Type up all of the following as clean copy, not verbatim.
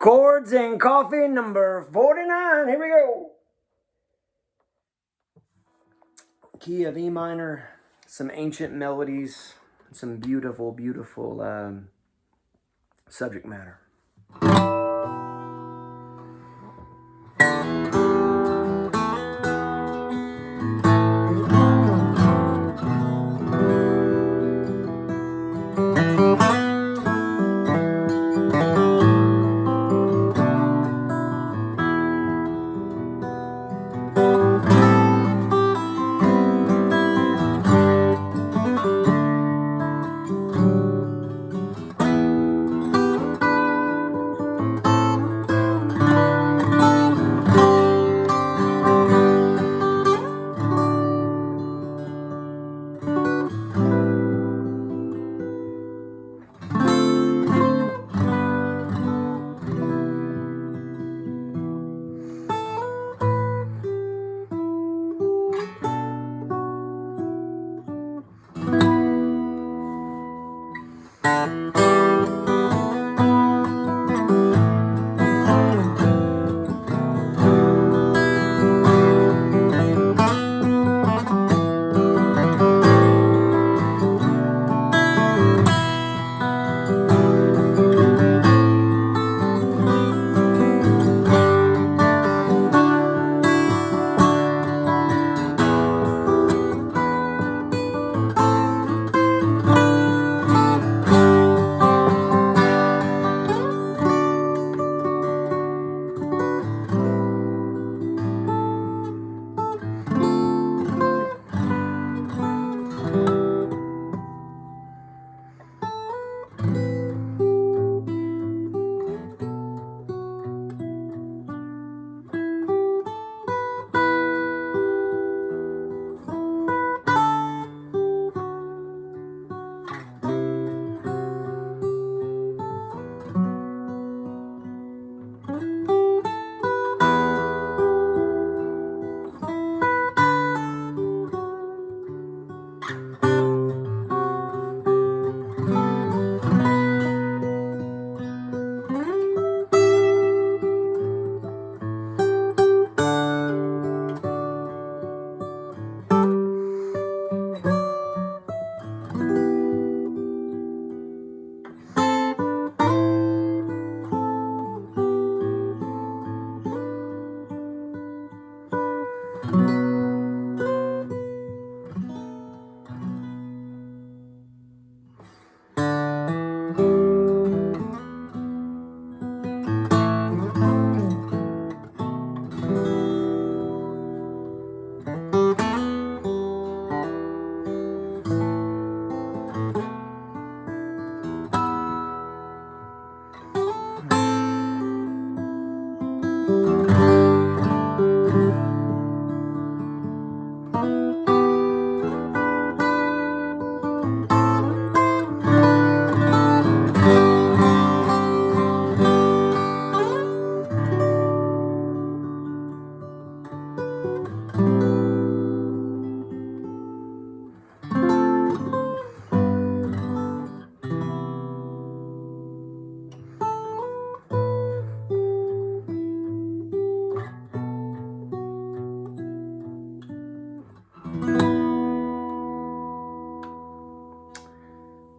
Chords and Coffee number 49. Here we go. Key of E minor, some ancient melodies, some beautiful, beautiful subject matter.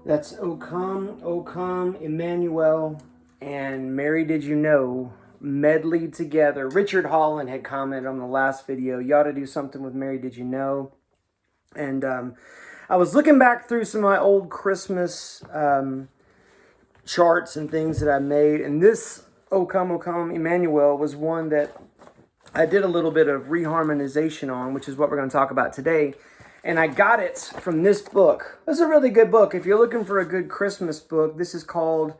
That's O Come, Emmanuel, and Mary Did You Know medleyed together. Richard Holland had commented on the last video, you ought to do something with Mary Did You Know. And I was looking back through some of my old Christmas charts and things that I made, and this O Come, Emmanuel was one that I did a little bit of reharmonization on, which is what we're going to talk about today. And I got it from this book. This is a really good book. If you're looking for a good Christmas book, this is called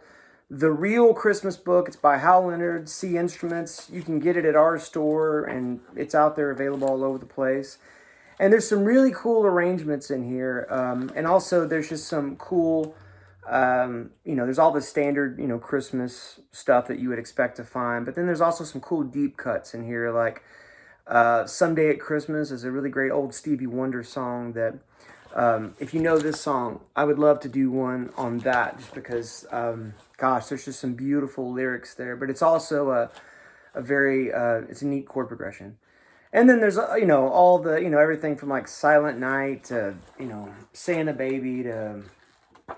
The Real Christmas Book. It's by Hal Leonard, C Instruments. You can get it at our store, and it's out there available all over the place. And there's some really cool arrangements in here. And also there's just some cool, there's all the standard, Christmas stuff that you would expect to find. But then there's also some cool deep cuts in here, like Someday at Christmas is a really great old Stevie Wonder song that If you know this song, I would love to do one on that, just because, gosh, there's just some beautiful lyrics there. But it's also a very, it's a neat chord progression. And then there's, all the, everything from like Silent Night to, Santa Baby to,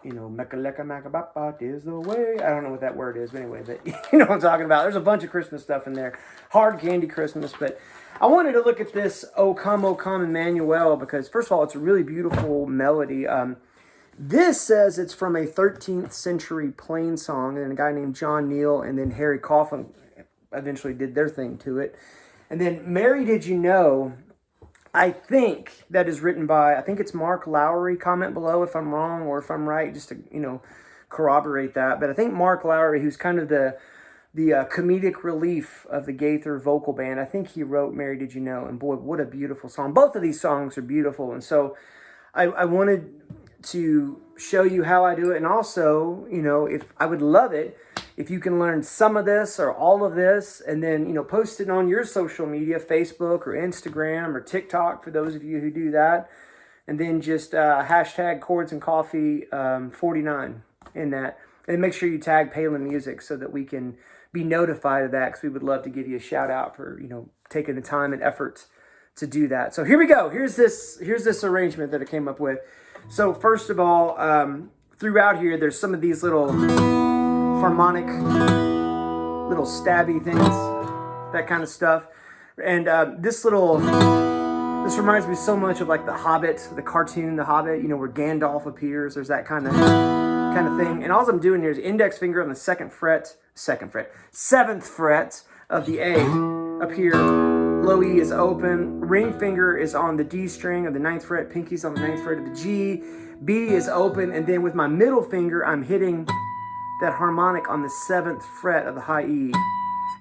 Mecca Lecca Macabapa is the way. I don't know what that word is, but anyway, but you know what I'm talking about. There's a bunch of Christmas stuff in there. Hard Candy Christmas, but I wanted to look at this O Come, Emmanuel, because first of all, it's a really beautiful melody. This says it's from a 13th century plain song, and a guy named John Neal and then Harry Coffin eventually did their thing to it. And then Mary Did You Know, I think that is written by, I think it's Mark Lowry. Comment below if I'm wrong or if I'm right, just to, corroborate that. But I think Mark Lowry, who's kind of the comedic relief of the Gaither vocal band, I think he wrote Mary Did You Know? And boy, what a beautiful song. Both of these songs are beautiful. And so I wanted to show you how I do it. And also, if I would love it if you can learn some of this or all of this, and then, post it on your social media, Facebook or Instagram or TikTok, for those of you who do that. And then just hashtag Chords and Coffee 49 in that. And make sure you tag Palen Music so that we can be notified of that, because we would love to give you a shout out for, taking the time and effort to do that. So here we go. Here's this arrangement that I came up with. So first of all, throughout here, there's some of these little harmonic, little stabby things, that kind of stuff. And this reminds me so much of like The Hobbit, the cartoon The Hobbit, where Gandalf appears. There's that kind of thing. And all I'm doing here is index finger on the seventh fret of the A up here. Low E is open. Ring finger is on the D string of the 9th fret. Pinky's on the 9th fret of the G. B is open. And then with my middle finger, I'm hitting that harmonic on the 7th fret of the high E.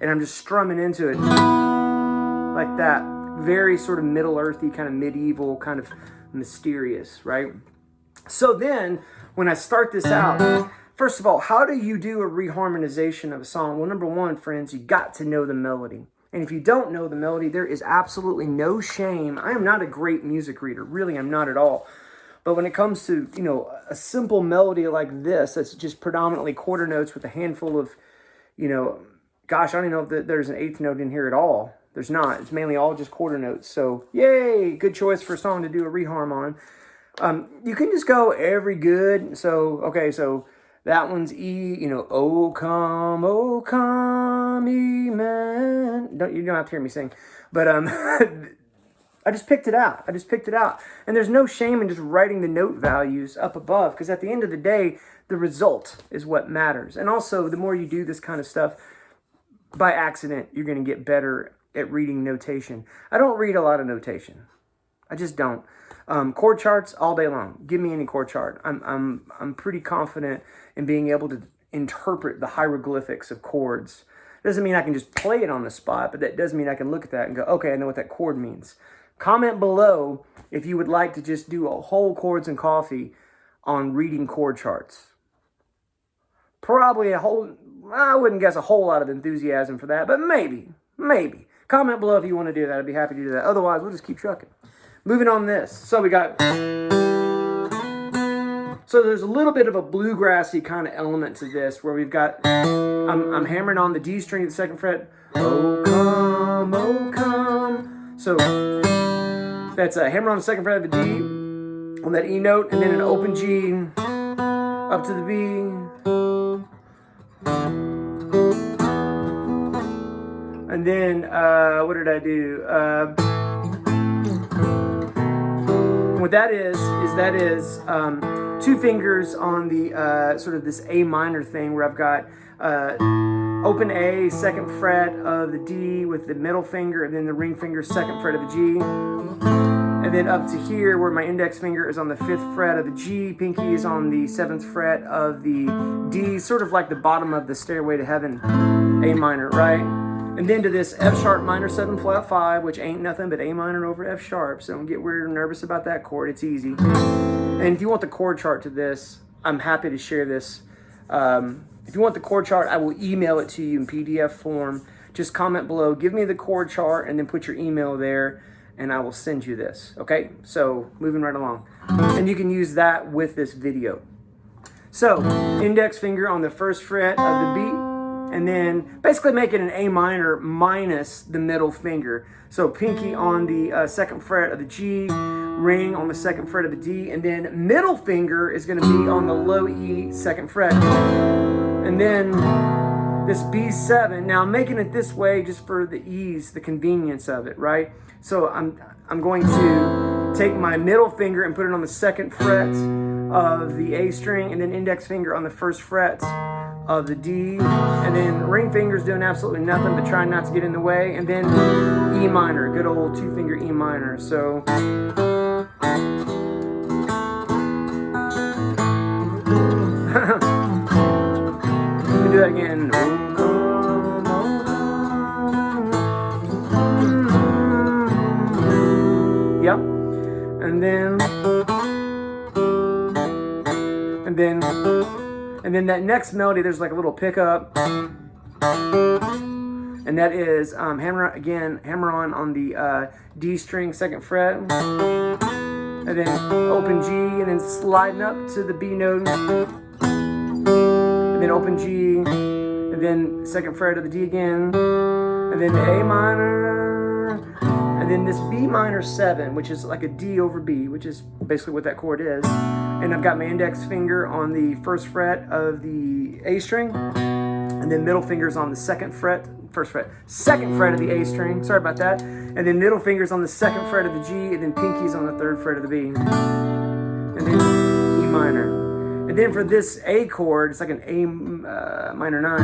And I'm just strumming into it like that. Very sort of Middle Earthy, kind of medieval, kind of mysterious, right? So then, when I start this out, first of all, how do you do a reharmonization of a song? Well, number one, friends, you got to know the melody. And if you don't know the melody, there is absolutely no shame. I am not a great music reader. Really, I'm not at all. But when it comes to, a simple melody like this, that's just predominantly quarter notes with a handful of, gosh, I don't even know if there's an 8th note in here at all. There's not. It's mainly all just quarter notes. So, yay, good choice for a song to do a reharm on. You can just go every good. So, okay, so that one's E, O come, Emmanuel. You don't have to hear me sing. But I just picked it out. And there's no shame in just writing the note values up above, because at the end of the day, the result is what matters. And also, the more you do this kind of stuff, by accident, you're going to get better at reading notation. I don't read a lot of notation. I just don't. Chord charts all day long. Give me any chord chart. I'm pretty confident in being able to interpret the hieroglyphics of chords. Doesn't mean I can just play it on the spot, but that does mean I can look at that and go, okay, I know what that chord means. Comment below if you would like to just do a whole Chords and Coffee on reading chord charts. Probably I wouldn't guess a whole lot of enthusiasm for that, but maybe. Comment below if you want to do that. I'd be happy to do that. Otherwise, we'll just keep trucking. Moving on this. So we got... So there's a little bit of a bluegrassy kind of element to this, where we've got... I'm hammering on the D string at the 2nd fret. Oh, come. So that's a hammer on the 2nd fret of the D, on that E note, and then an open G, up to the B. And then, what did I do? What that is 2 fingers on the sort of this A minor thing, where I've got open A, 2nd fret of the D with the middle finger, and then the ring finger, 2nd fret of the G. And then up to here, where my index finger is on the 5th fret of the G, pinky is on the 7th fret of the D, sort of like the bottom of the Stairway to Heaven, A minor, right? And then to this F sharp minor 7 flat 5, which ain't nothing but A minor over F sharp, so don't get weird or nervous about that chord, it's easy. And if you want the chord chart to this, I'm happy to share this. If you want the chord chart, I will email it to you in PDF form. Just comment below, give me the chord chart, and then put your email there, and I will send you this, okay? So, moving right along. And you can use that with this video. So, index finger on the first fret of the beat, and then basically make it an A minor minus the middle finger. So pinky on the second fret of the G, ring on the second fret of the D, and then middle finger is going to be on the low E second fret. And then this B7, now I'm making it this way just for the ease, the convenience of it, right? So I'm going to take my middle finger and put it on the second fret of the A string, and then index finger on the first fret of the D, and then ring finger's doing absolutely nothing but trying not to get in the way, and then E minor, good old 2-finger E minor. So let me do that again. Yep. And then that next melody, there's like a little pickup, and that is hammer on the D string second fret, and then open G, and then sliding up to the B note, and then open G, and then second fret of the D again, and then the A minor, and then this B minor 7, which is like a D over B, which is basically what that chord is. And I've got my index finger on the first fret of the A string, and then middle fingers on the second fret of the A string, sorry about that, and then middle fingers on the second fret of the G, and then pinkies on the third fret of the B, and then E minor. And then for this A chord, it's like an A minor 9.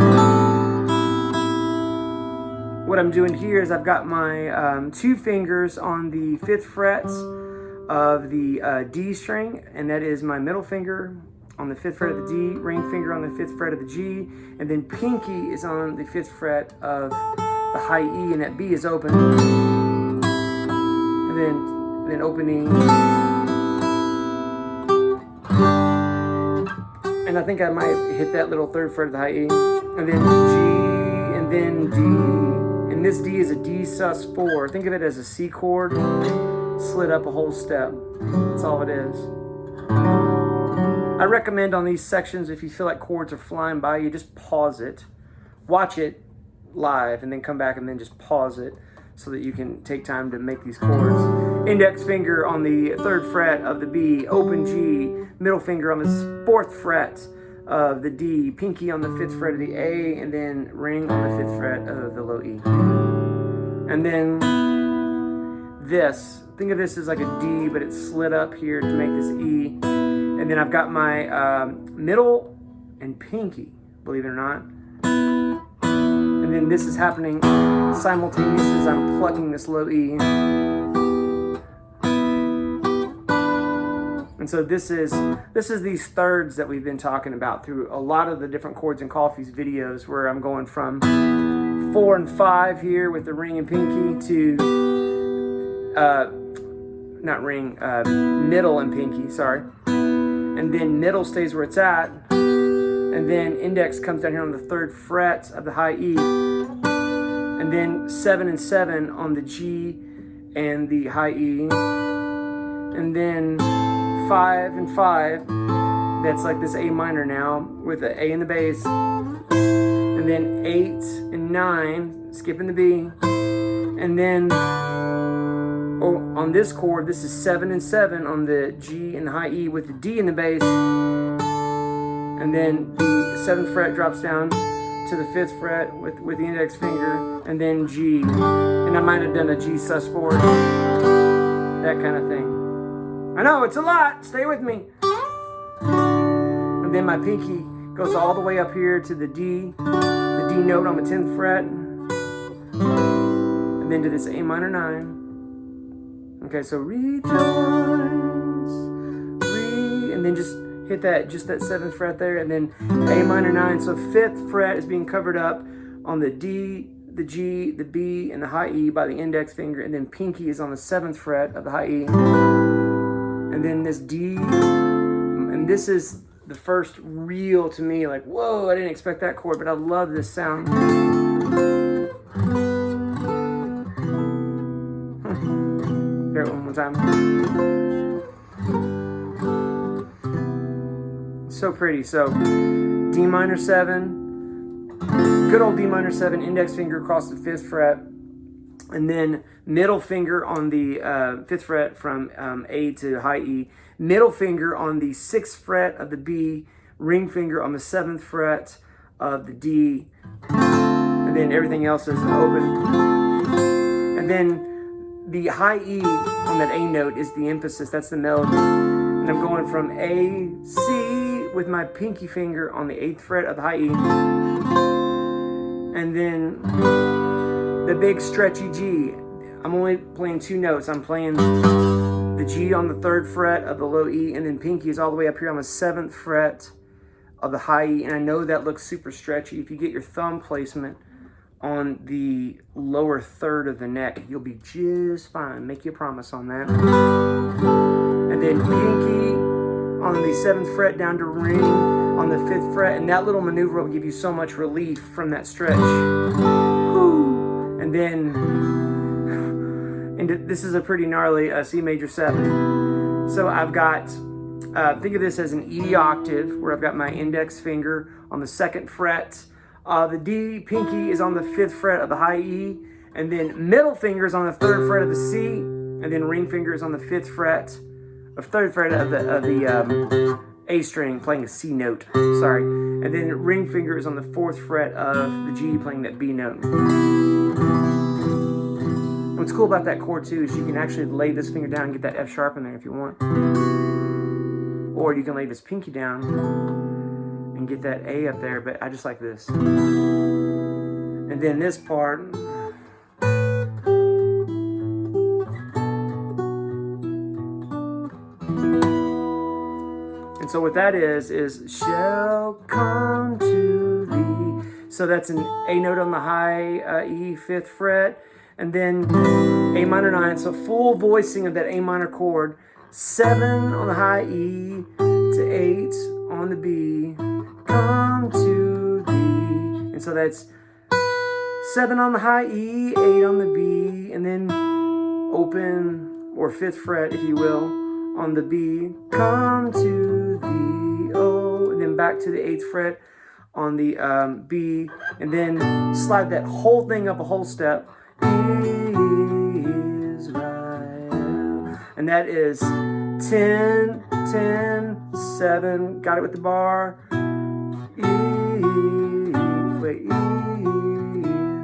What I'm doing here is I've got my 2 fingers on the 5th fret of the D string, and that is my middle finger on the 5th fret of the D, ring finger on the 5th fret of the G, and then pinky is on the 5th fret of the high E, and that B is open, and then open E, and I think I might hit that little 3rd fret of the high E, and then G, and then D, and this D is a D sus4. Think of it as a C chord slid up a whole step. That's all it is. I recommend on these sections, if you feel like chords are flying by you, just pause it, watch it live, and then come back and then just pause it so that you can take time to make these chords. Index finger on the 3rd fret of the B, open G, middle finger on the 4th fret of the D, pinky on the 5th fret of the A, and then ring on the 5th fret of the low E. And then this, think of this as like a D, but it's slid up here to make this E. And then I've got my middle and pinky, believe it or not. And then this is happening simultaneously as I'm plucking this low E. And so this is these thirds that we've been talking about through a lot of the different Chords and Coffee's videos, where I'm going from 4 and 5 here with the ring and pinky to middle and pinky, sorry. And then middle stays where it's at. And then index comes down here on the 3rd fret of the high E. And then 7 and 7 on the G and the high E. And then 5 and 5, that's like this A minor now with the A in the bass. And then 8 and 9, skipping the B. And then on this chord, this is 7 and 7 on the G and the high E with the D in the bass. And then the 7th fret drops down to the 5th fret with the index finger, and then G. And I might have done a G sus4, that kind of thing. I know, it's a lot, stay with me. And then my pinky goes all the way up here to the D note on the 10th fret, and then to this A minor 9. Okay, so rejoice, and then just hit that 7th fret there, and then A minor 9. So 5th fret is being covered up on the D, the G, the B, and the high E by the index finger, and then pinky is on the 7th fret of the high E. And then this D, and this is the first real, to me, like, whoa, I didn't expect that chord, but I love this sound. Hear it one more time. so pretty. So D minor 7, good old D minor 7, index finger across the 5th fret, and then middle finger on the 5th fret from A to high E, middle finger on the 6th fret of the B, ring finger on the 7th fret of the D, and then everything else is open. And then the high E on that A note is the emphasis, that's the melody. And I'm going from A, C with my pinky finger on the 8th fret of the high E. And then the big stretchy G. I'm only playing 2 notes. I'm playing the G on the 3rd fret of the low E, and then pinky is all the way up here on the 7th fret of the high E. And I know that looks super stretchy. If you get your thumb placement on the lower third of the neck, you'll be just fine. Make you a promise on that. And then pinky on the 7th fret down to ring on the 5th fret, and that little maneuver will give you so much relief from that stretch. Woo. And then, and this is a pretty gnarly C major 7. So I've got, think of this as an E octave, where I've got my index finger on the 2nd fret. The D pinky is on the 5th fret of the high E, and then middle finger is on the 3rd fret of the C, and then ring finger is on the 5th fret, of 3rd fret of the A string, playing a C note, sorry, and then ring finger is on the 4th fret of the G, playing that B note. What's cool about that chord too is you can actually lay this finger down and get that F sharp in there if you want, or you can lay this pinky down and get that A up there, but I just like this. And then this part, and so what that is shall come to thee. So that's an A note on the high E 5th fret, and then A minor 9, so full voicing of that A minor chord, 7 on the high E to 8 on the B, come to thee. And so that's 7 on the high E, 8 on the B, and then open, or 5th fret if you will, on the B, come to thee, oh, and then back to the 8th fret on the B, and then slide that whole thing up a whole step, Israel, and that is 10, 10, 7, got it with the bar,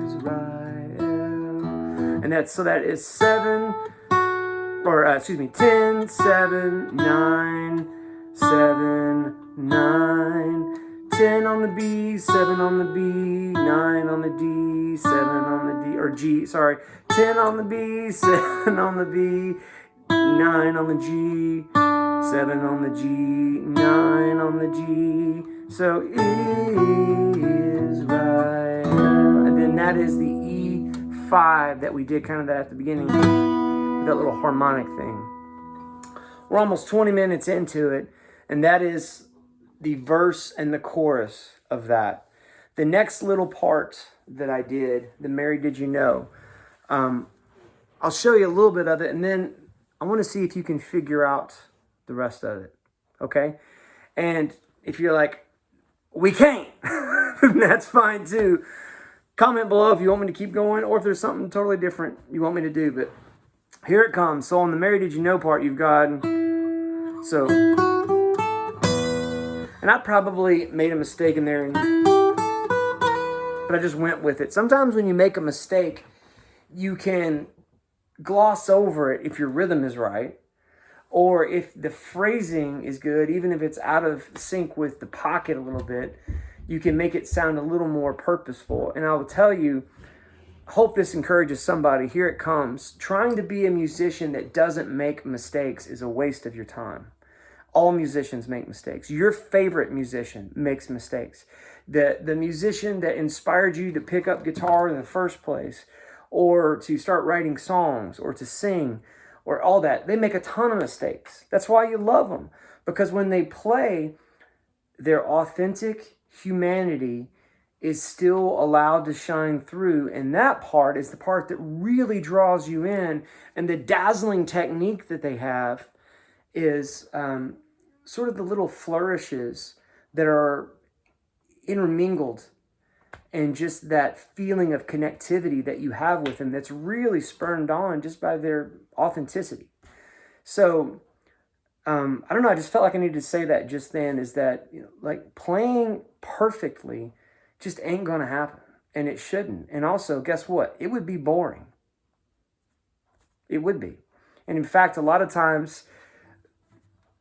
Israel, and that's, so that is 7, or excuse me, 10, 7, 9, 7, 9, 10 on the B, 7 on the B, 9 on the D, 7 on the D, or G, sorry, 10 on the B, 7 on the B, 9 on the G, 7 on the G, 9 on the G, so Israel, and then that is the E5 that we did kind of that at the beginning, that little harmonic thing. We're almost 20 minutes into it, and that is the verse and the chorus of that. The next little part that I did, the Mary Did You Know, I'll show you a little bit of it, and then I want to see if you can figure out the rest of it, okay? And if you're like, we can't, that's fine too. Comment below if you want me to keep going, or if there's something totally different you want me to do, but here it comes. So on the Mary Did You Know part, you've got, so, and I probably made a mistake in there, but I just went with it. Sometimes when you make a mistake, you can gloss over it if your rhythm is right, or if the phrasing is good, even if it's out of sync with the pocket a little bit, you can make it sound a little more purposeful. And I will tell you, hope this encourages somebody. Here it comes. Trying to be a musician that doesn't make mistakes is a waste of your time. All musicians make mistakes. Your favorite musician makes mistakes. The musician that inspired you to pick up guitar in the first place, or to start writing songs, or to sing, or all that, they make a ton of mistakes. That's why you love them. Because when they play, their authentic humanity is still allowed to shine through, and that part is the part that really draws you in. And the dazzling technique that they have is sort of the little flourishes that are intermingled, and just that feeling of connectivity that you have with them that's really spurned on just by their authenticity. So I don't know, I just felt like I needed to say that just then, is that, you know, like, playing perfectly just ain't gonna happen, and it shouldn't. And also, guess what? It would be boring. It would be. And in fact, a lot of times,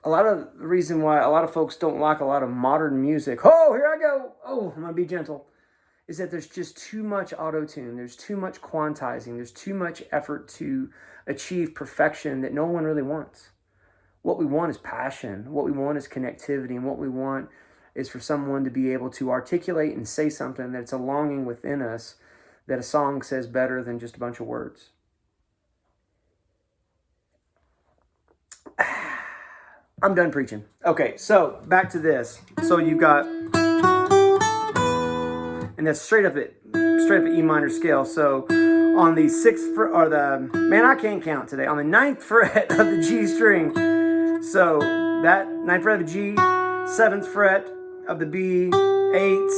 a lot of the reason why a lot of folks don't like a lot of modern music, oh, here I go, oh, I'm gonna be gentle, is that there's just too much auto-tune, there's too much quantizing, there's too much effort to achieve perfection that no one really wants. What we want is passion, what we want is connectivity, and what we want is for someone to be able to articulate and say something that's a longing within us that a song says better than just a bunch of words. I'm done preaching. Okay, so back to this. So you've got, and that's straight up at E minor scale. So on the 6th fret, or the, man, I can't count today, on the 9th fret of the G string. So that 9th fret of the G, 7th fret of the B, 8,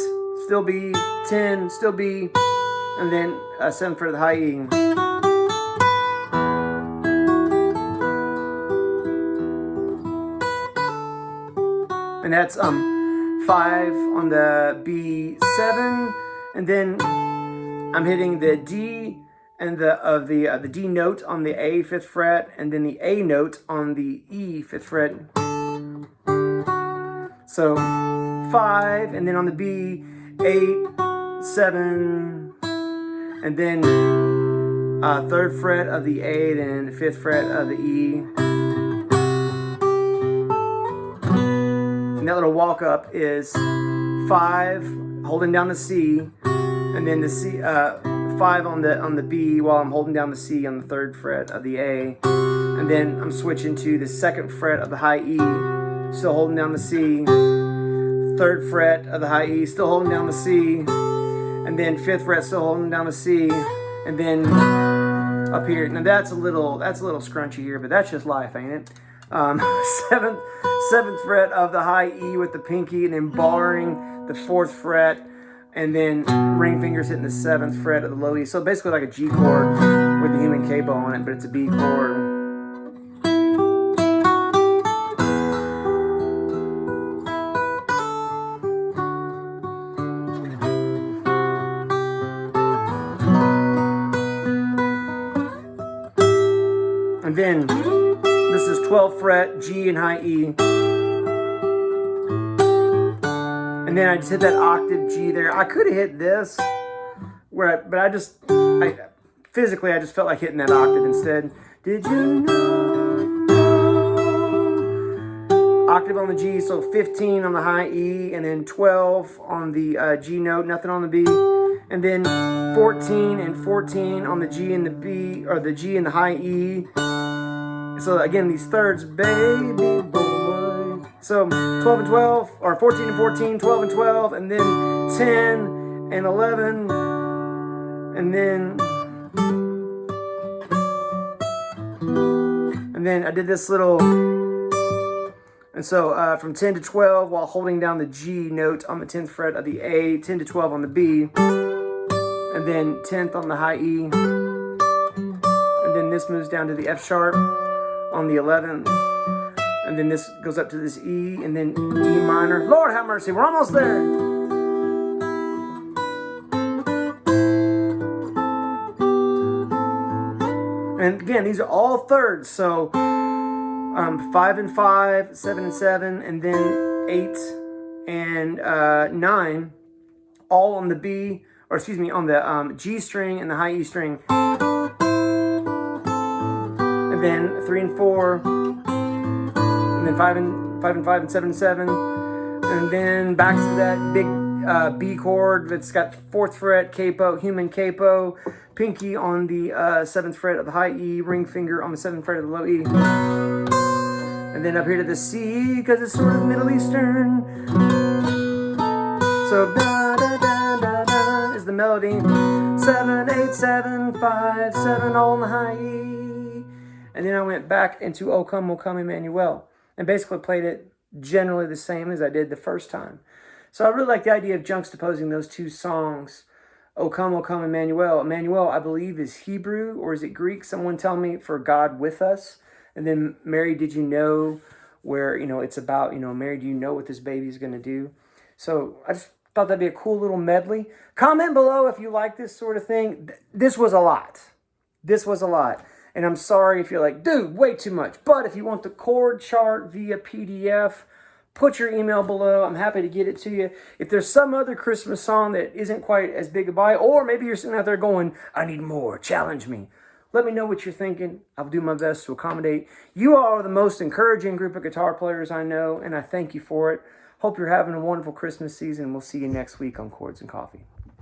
still B, 10, still B, and then 7th fret of the high E. And that's 5 on the B7, and then I'm hitting the D and the D note on the A 5th fret, and then the A note on the E 5th fret. So 5, and then on the B, 8, 7, and then 3rd fret of the A, then the 5th fret of the E. And that little walk up is 5, holding down the C, and then the C, 5 on the B while I'm holding down the C on the 3rd fret of the A, and then I'm switching to the 2nd fret of the high E, still holding down the C, 3rd fret of the high E, still holding down the C, and then 5th fret, still holding down the C, and then up here. Now that's a little scrunchy here, but that's just life, ain't it? 7th fret of the high E with the pinky, and then barring the 4th fret, and then ring fingers hitting the 7th fret of the low E. So basically like a G chord with the human capo on it, but it's a B chord. And then this is 12th fret, G and high E. And then I just hit that octave G there. I could have hit this, but I physically just felt like hitting that octave instead. Did you know? Octave on the G, so 15 on the high E, and then 12 on the G note, nothing on the B. And then 14 and 14 on the G and the B, or the G and the high E. So again, these thirds, baby boy. So 12 and 12, or 14 and 14, 12 and 12, and then 10 and 11, and then I did this little, and so from 10 to 12 while holding down the G note on the 10th fret of the A, 10 to 12 on the B, and then 10th on the high E, and then this moves down to the F sharp on the 11th, and then this goes up to this E, and then E minor. Lord have mercy, we're almost there. And again, these are all thirds, so 5 and 5, 7 and 7, and then 8 and 9, all on the B, or excuse me, on the G string and the high E string. And then 3 and 4, and then 5 and 5 and 7 and 7, and then back to that big B chord that's got 4th fret capo, human capo, pinky on the 7th fret of the high E, ring finger on the 7th fret of the low E, and then up here to the C because it's sort of Middle Eastern. So da da da da da is the melody. 7 8 7 5 7 all in the high E. And then I went back into O Come Emmanuel, and basically played it generally the same as I did the first time. So I really like the idea of juxtaposing those two songs, O Come, Emmanuel. Emmanuel, I believe, is Hebrew, or is it Greek? Someone tell me, for God with us. And then Mary, did you know, where, it's about, Mary, do you know what this baby is going to do? So I just thought that'd be a cool little medley. Comment below if you like this sort of thing. This was a lot. This was a lot. And I'm sorry if you're like, dude, way too much. But if you want the chord chart via PDF, put your email below. I'm happy to get it to you. If there's some other Christmas song that isn't quite as big a buy, or maybe you're sitting out there going, I need more, challenge me. Let me know what you're thinking. I'll do my best to accommodate. You all are the most encouraging group of guitar players I know, and I thank you for it. Hope you're having a wonderful Christmas season. We'll see you next week on Chords and Coffee.